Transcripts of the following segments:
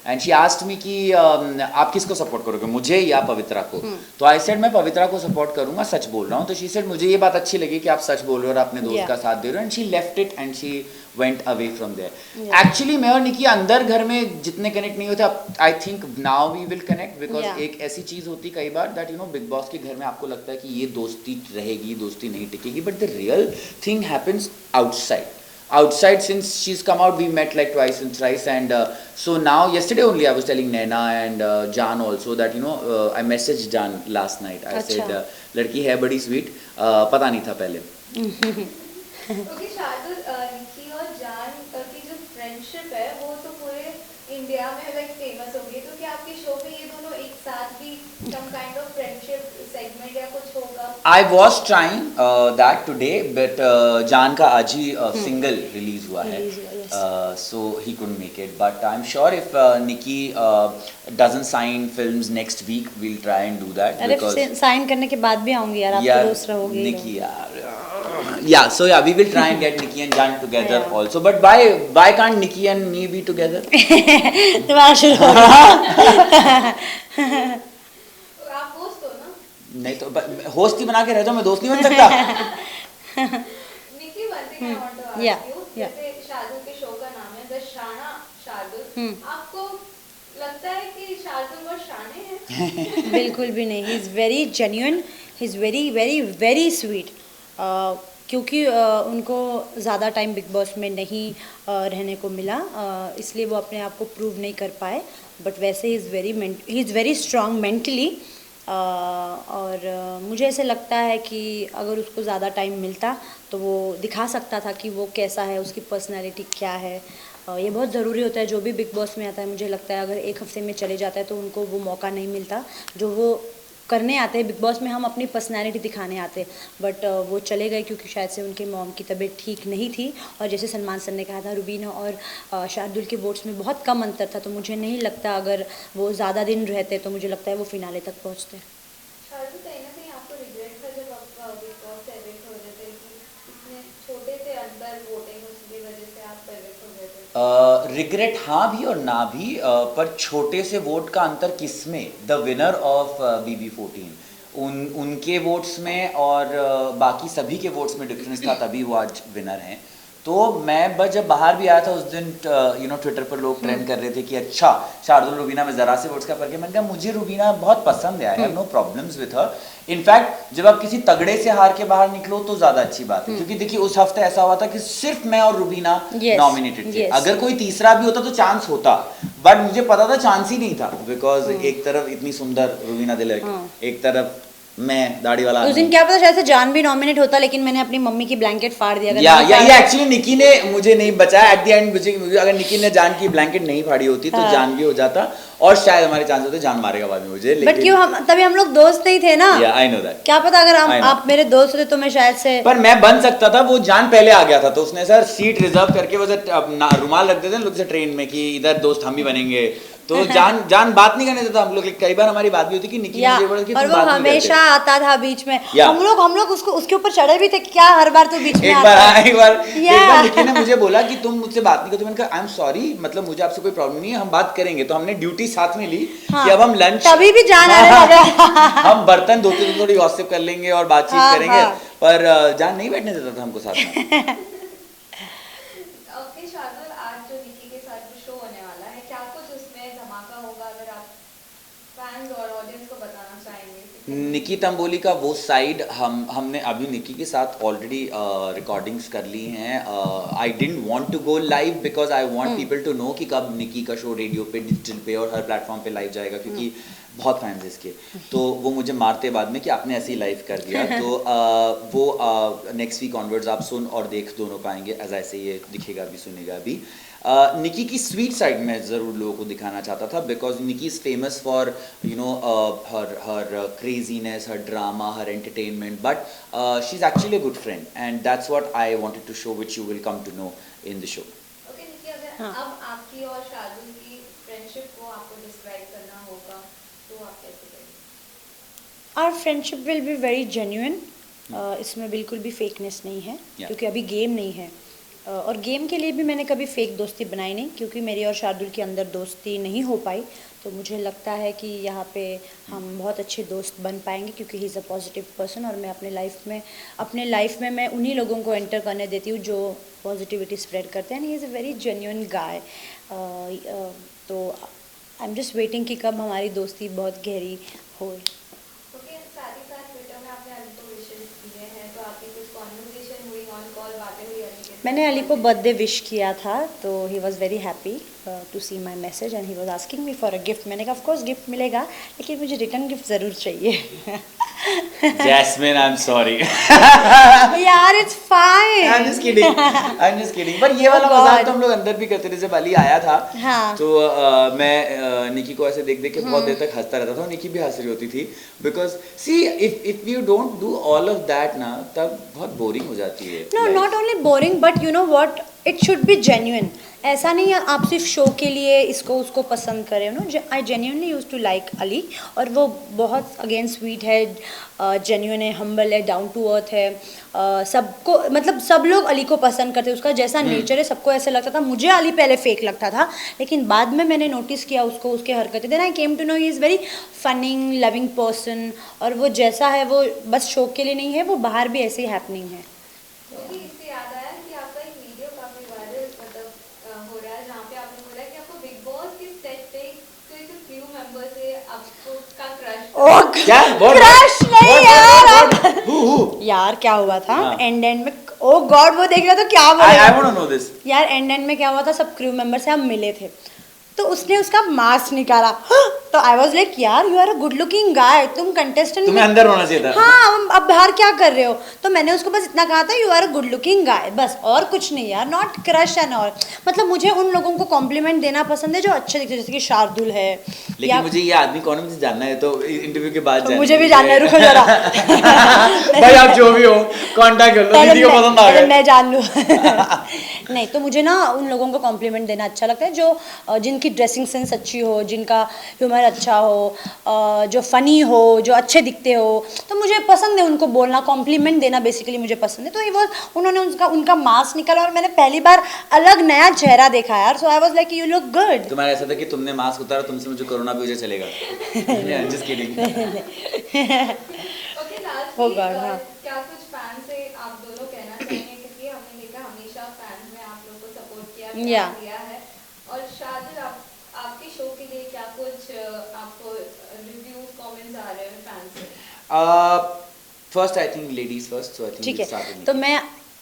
And she asked me कि आप किसको सपोर्ट करोगे, मुझे या पवित्रा को? तो आई सेड मैं पवित्रा को सपोर्ट करूंगा, सच बोल रहा हूँ। तो शी सेड मुझे ये बात अच्छी लगी कि आप सच बोल रहे हो और अपने दोस्त का साथ दे रहे हो, and she left it and she went away from there. Actually मैं और निकी अंदर घर में जितने कनेक्ट नहीं होते, I think now we will connect, because एक ऐसी चीज होती कई बार that you know Bigg Boss के घर में आपको लगता है कि ये दोस्ती रहेगी, दोस्ती नहीं टिकेगी, but the real thing happens outside. Since she's come out, we met like twice and thrice, and so now yesterday only I was telling Naina and Jan also that you know I messaged Jan last night. I said लड़की है बड़ी sweet, पता नहीं था पहले। Okay Shardul, निकी और जान की जो फ्रेंडशिप है वो तो पूरे इंडिया में लाइक फेमस हो गई, तो क्या आपके शो पे ये दोनों एक साथ भी some kind of friendship segment या कुछ होगा? I was trying that today, but जान का आज ही सिंगल रिलीज हुआ है, so he couldn't make it. But I'm sure if Nikki doesn't sign films next week, we'll try and do that. अरे sign करने के बाद भी आऊंगी यार, आप तो दोस्त रहोगे Nikki यार। Yeah, so yeah, we will try and get Nikki and Jan together also. But why can't Nikki and me be together? तुम्हारा शुरू हो गया। नहीं तो होस्ट ही बना के रह जाओ, मैं दोस्त नहीं बन सकता। निकी, one thing I want to ask you, जैसे शार्दुल के शो का नाम है द शाना शार्दुल, आपको लगता है कि शार्दुल बहुत शाने हैं? बिल्कुल भी नहीं, ही is very genuine, he is very very very sweet. क्योंकि उनको ज़्यादा टाइम बिग बॉस में नहीं रहने को मिला, इसलिए वो अपने आप को प्रूव नहीं कर पाए, बट वैसे ही इज़ वेरी स्ट्रॉन्ग मेंटली। और मुझे ऐसे लगता है कि अगर उसको ज़्यादा टाइम मिलता तो वो दिखा सकता था कि वो कैसा है, उसकी पर्सनैलिटी क्या है। ये बहुत ज़रूरी होता है जो भी बिग बॉस में आता है। मुझे लगता है अगर एक हफ्ते में चले जाता है तो उनको वो मौका नहीं मिलता जो वो करने आते हैं। बिग बॉस में हम अपनी पर्सनैलिटी दिखाने आते हैं, बट वो चले गए क्योंकि शायद से उनके मॉम की तबीयत ठीक नहीं थी। और जैसे सलमान सर ने कहा था, रुबीना और शार्दुल के वोट्स में बहुत कम अंतर था, तो मुझे नहीं लगता अगर वो ज़्यादा दिन रहते तो मुझे लगता है वो फिनाले तक पहुँचते। रिग्रेट हाँ भी और ना भी, पर छोटे से वोट का अंतर किसमें? द विनर ऑफ BB14, उनके वोट्स में और बाकी सभी के वोट्स में डिफरेंस था, तभी वो आज विनर हैं। तो मैं बस जब बाहर भी आया था उस दिन, यू नो ट्विटर पर लोग ट्रेंड कर रहे थे कि अच्छा शार्दुल रुबीना में ज़रा से वोट्स का फर्क है। मैंने कहा मुझे रुबीना बहुत पसंद है, I have no problems with her. In fact जब आप किसी तगड़े से हार के बाहर निकलो तो ज़्यादा अच्छी बात है, क्योंकि देखिए उस हफ्ते ऐसा हुआ था कि सिर्फ मैं और रुबीना नॉमिनेटेड थे। अगर कोई तीसरा भी होता तो चांस होता, बट मुझे पता था चांस ही नहीं था, बिकॉज एक तरफ इतनी सुंदर रुबीना दिलर, एक तरफ मैं दाढ़ी वाला। उस दिन क्या पता शायद से जान भी नॉमिनेट होता, लेकिन मैंने अपनी मम्मी की ब्लैंकेट फाड़ दिया। या एक्चुअली निकी ने मुझे नहीं बचाया एट द एंड। मुझे अगर निकी ने जान की ब्लैंकेट नहीं फाड़ी होती तो जान भी हो जाता, और शायद हमारे चांस होते जान मारेगा बाद में मुझे। बट क्यों, हम तभी हम लोग दोस्त नहीं थे ना। I know that. क्या पता अगर आप मेरे दोस्त होते तो मैं शायद से, पर मैं बन सकता था। वो जान पहले आ गया था तो उसने सर सीट रिजर्व करके वो रुमाल रख देते लोग से ट्रेन में कि इधर दोस्त हम ही बनेंगे। तो जान बात नहीं करने देता हम लोग। कई बार हमारी बात भी होती कि निकी मुझे बोला कि और वो हमेशा आता था बीच में। हम लोग उसके ऊपर चढ़े भी थे, क्या हर बार तो बीच में एक बार निकी ने मुझे बोला कि तुम मुझसे बात नहीं करते। मैंने कहा आई एम सॉरी, मतलब मुझे आपसे कोई प्रॉब्लम नहीं है, हम बात करेंगे। तो हमने ड्यूटी साथ में ली कि अब हम लंच, तभी भी जान आने लगा। हम बर्तन धोते हुए थोड़ी गॉसिप कर लेंगे और बातचीत करेंगे, पर जान नहीं बैठने देता था हमको साथ में। निकी तंबोली का वो साइड हमने अभी निकी के साथ ऑलरेडी रिकॉर्डिंग्स कर ली हैं। I didn't want to go live because I want people to know कि कब निकी का शो रेडियो पे, डिजिटल पे और हर प्लेटफॉर्म पे लाइव जाएगा, क्योंकि बहुत फैंस है इसके। तो वो मुझे मारते बाद में कि आपने ऐसे ही लाइव कर दिया। तो वो नेक्स्ट वीक ऑनवर्ड्स आप सुन और देख दोनों पाएंगे, एज ऐसे ये दिखेगा भी सुनेगा भी। निकी की स्वीट साइड में ज़रूर लोगों को दिखाना चाहता था, because Nikki is famous for you know her craziness, her drama, her entertainment, but she is actually a good friend and that's what I wanted to show, which you will come to know in the show. Okay Nikki, अगर अब आपकी और शार्दुल की friendship को आपको describe करना होगा तो आप कैसे करेंगे? Our friendship will be very genuine. इसमें बिल्कुल भी फेकनेस नहीं है, क्योंकि अभी गेम नहीं है। और गेम के लिए भी मैंने कभी फेक दोस्ती बनाई नहीं, क्योंकि मेरी और शार्दुल के अंदर दोस्ती नहीं हो पाई। तो मुझे लगता है कि यहाँ पे हम बहुत अच्छे दोस्त बन पाएंगे, क्योंकि ही इज़ अ पॉजिटिव पर्सन, और मैं अपने लाइफ में मैं उन्हीं लोगों को एंटर करने देती हूँ जो पॉजिटिविटी स्प्रेड करते हैं। And he is a very genuine guy. तो आई एम जस्ट वेटिंग कि कब हमारी दोस्ती बहुत गहरी हो। ओके, साथ ही साथ ट्विटर में आपने अली को विशेष किए हैं, तो आपकी कुछ कॉन्वर्सेशन हुई, ऑन कॉल बातें हुई अली के साथ? मैंने अली को बर्थडे विश किया था, तो he was very happy to see my message and he was asking me for a gift. मैंने कहा ऑफ कोर्स गिफ्ट मिलेगा, लेकिन मुझे रिटर्न गिफ्ट ज़रूर चाहिए। Jasmine, I'm sorry. यार it's fine. I'm just kidding. I'm just kidding. पर ये वाला Oh मजाक God. तो हम लोग अंदर भी करते थे। जब अली आया था हाँ। तो मैं निकी को ऐसे देख देख के बहुत देर तक हंसता रहता था, और निकी भी हंस रही होती थी। Because see if you don't do all of that ना, तब बहुत बोरिंग हो जाती है। No, life. Not only boring, but you know what, it should be genuine. ऐसा नहीं है आप सिर्फ शो के लिए इसको उसको पसंद करें। No, I genuinely use to like Ali, और वो बहुत अगेन स्वीट है, जेन्युइन है, हम्बल है, डाउन टू अर्थ है। सबको मतलब सब लोग अली को पसंद करते हैं, उसका जैसा नेचर है सबको ऐसे लगता था। मुझे अली पहले फेक लगता था, लेकिन बाद में मैंने नोटिस किया उसको, उसके हरकतें। Then I came to know he is very funny loving person, और वो जैसा है वो बस शो के लिए नहीं है, वो बाहर भी ऐसे ही हैपनिंग है। क्योंकि इससे याद आया कि आपका एक वीडियो काफी वायरल मतलब हो रहा है, जहाँ पे आपने बोला कि आपको बिग बॉस के सेट पे कोई तो क्रू मेंबर से आपको का क्रश ओह क्या? What? क्रश नहीं What? यार। Who? यार क्या हुआ था हाँ। एंड में, ओ गॉड वो देख रहा तो क्या I बोला want to know this. यार। एंड में क्या हुआ था, सब क्रू मेंबर से हम मिले थे, तो उसने उसका मास्क निकाला। तो आई वाज लाइक यार you are a good looking guy, तुम कंटेस्टेंट तुम्हें अंदर होना चाहिए था। हाँ, अब बाहर क्या कर रहे हो? तो मैंने उसको बस इतना कहा था, you are a good looking guy, बस, और कुछ नहीं यार, नॉट क्रश एंड ऑल। मतलब मुझे उन लोगों को कॉम्प्लीमेंट देना पसंद है जो अच्छे दिखते हैं, जैसे कि शार्दुल है। लेकिन मुझे ये आदमी कौन है मुझे जानना है, तो इंटरव्यू के बाद तो मुझे भी जानना है, रुको जरा। भाई आप जो भी हो कांटेक्ट कर लो, दीदी को पसंद आ गया। मैं जान लूँ। नहीं तो मुझे ना उन लोगों को कॉम्प्लीमेंट देना अच्छा लगता है जो जिनकी ड्रेसिंग सेंस अच्छी हो, जिनका ह्यूमर अच्छा हो, जो फनी हो, जो अच्छे दिखते हो। तो मुझे पसंद है उनको बोलना, कॉम्प्लीमेंट देना बेसिकली मुझे पसंद है। तो ये वो उन्होंने उनका मास्क निकाला, और मैंने पहली बार अलग नया चेहरा देखा यार। So I was like you look good. तुम्हारा ऐसा था कि तुमने मास्क उतारा, तुमसे मुझे कोरोना भी हो चलेगा। Just kidding. Okay, last Oh God, हाँ। क्या कुछ फैन से आप दोनों कहना चाहेंगे, क्योंकि हमने देखा हमेशा फैंस ने आप लोग को सपोर्ट किया, प्यार Yeah. दिया है, और शायद आपके शो के लिए क्या कुछ आपको रिव्यूज कमेंट्स आ रहे हैं फैंस से? First I think ladies first, so I think ठीक है, तो मैं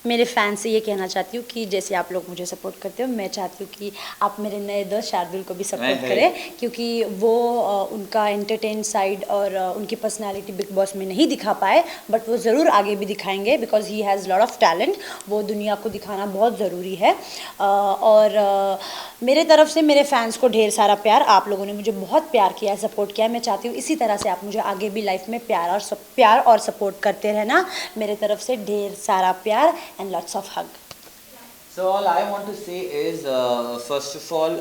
मेरे फैन से ये कहना चाहती हूँ कि जैसे आप लोग मुझे सपोर्ट करते हो, मैं चाहती हूँ कि आप मेरे नए दोस्त शार्दुल को भी सपोर्ट करें, क्योंकि वो उनका एंटरटेन साइड और उनकी पर्सनालिटी बिग बॉस में नहीं दिखा पाए, बट वो ज़रूर आगे भी दिखाएंगे, because he has lot of talent. वो दुनिया को दिखाना बहुत ज़रूरी है। और मेरे तरफ से मेरे फैंस को ढेर सारा प्यार। आप लोगों ने मुझे बहुत प्यार किया है, सपोर्ट किया है। मैं चाहती हूँ इसी तरह से आप मुझे आगे भी लाइफ में प्यार और सपोर्ट करते रहना। मेरे तरफ से ढेर सारा प्यार and lots of hug. So all I want to say is first of all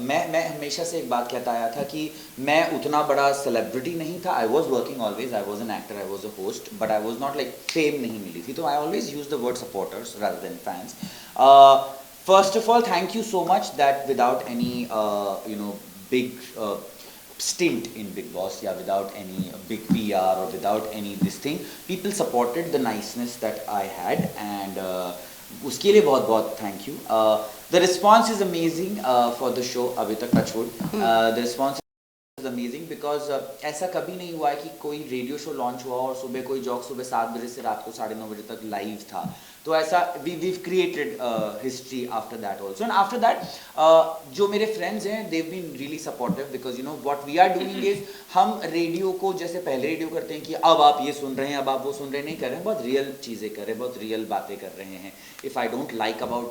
मैं हमेशा से एक बात कहता आया था कि मैं उतना बड़ा सेलिब्रिटी नहीं था। I was working always, I was an actor, I was a host, but I was not like fame नहीं मिली थी। तो I always use the word supporters rather than fans. First of all, thank you so much that without any big stint in Big Boss, yeah, without any big PR or without any this thing, people supported the niceness that I had, and उसके लिए बहुत बहुत thank you. The response is amazing for the show. अभी तक touch wood. The response is amazing because ऐसा कभी नहीं हुआ है कि कोई रेडियो शो लॉन्च हुआ और सुबह कोई जॉक सुबह 7 बजे से रात को 9:30 बजे तक लाइव था। तो ऐसा we've created history after that also, and after that जो मेरे friends हैं they've been really supportive because you know what we are doing is हम रेडियो को जैसे पहले रेडियो करते हैं कि अब आप ये सुन रहे हैं, अब आप वो सुन रहे नहीं कर रहे हैं, बहुत रियल चीज़ें कर रहे हैं, बहुत रियल बातें कर रहे हैं। If I don't like about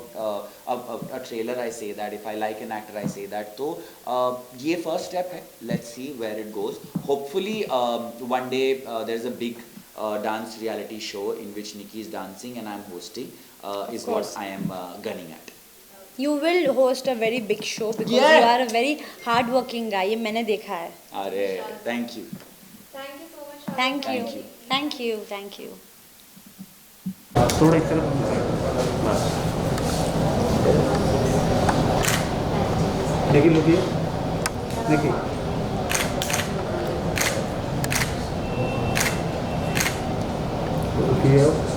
a trailer I say that, if I like an actor I say that. तो ये first step है, let's see where it goes. Hopefully one day there's a big dance reality show in which Nikki is dancing and I'm hosting is what I am gunning at. You will host a very big show because Yeah. you are a very hard working guy. ये मैंने देखा है. अरे thank you. Thank you so much. Thank you. Thank you. Thank you. Thank you. थोड़ा इस तरफ देखिए लुकिए देखिए लुकिए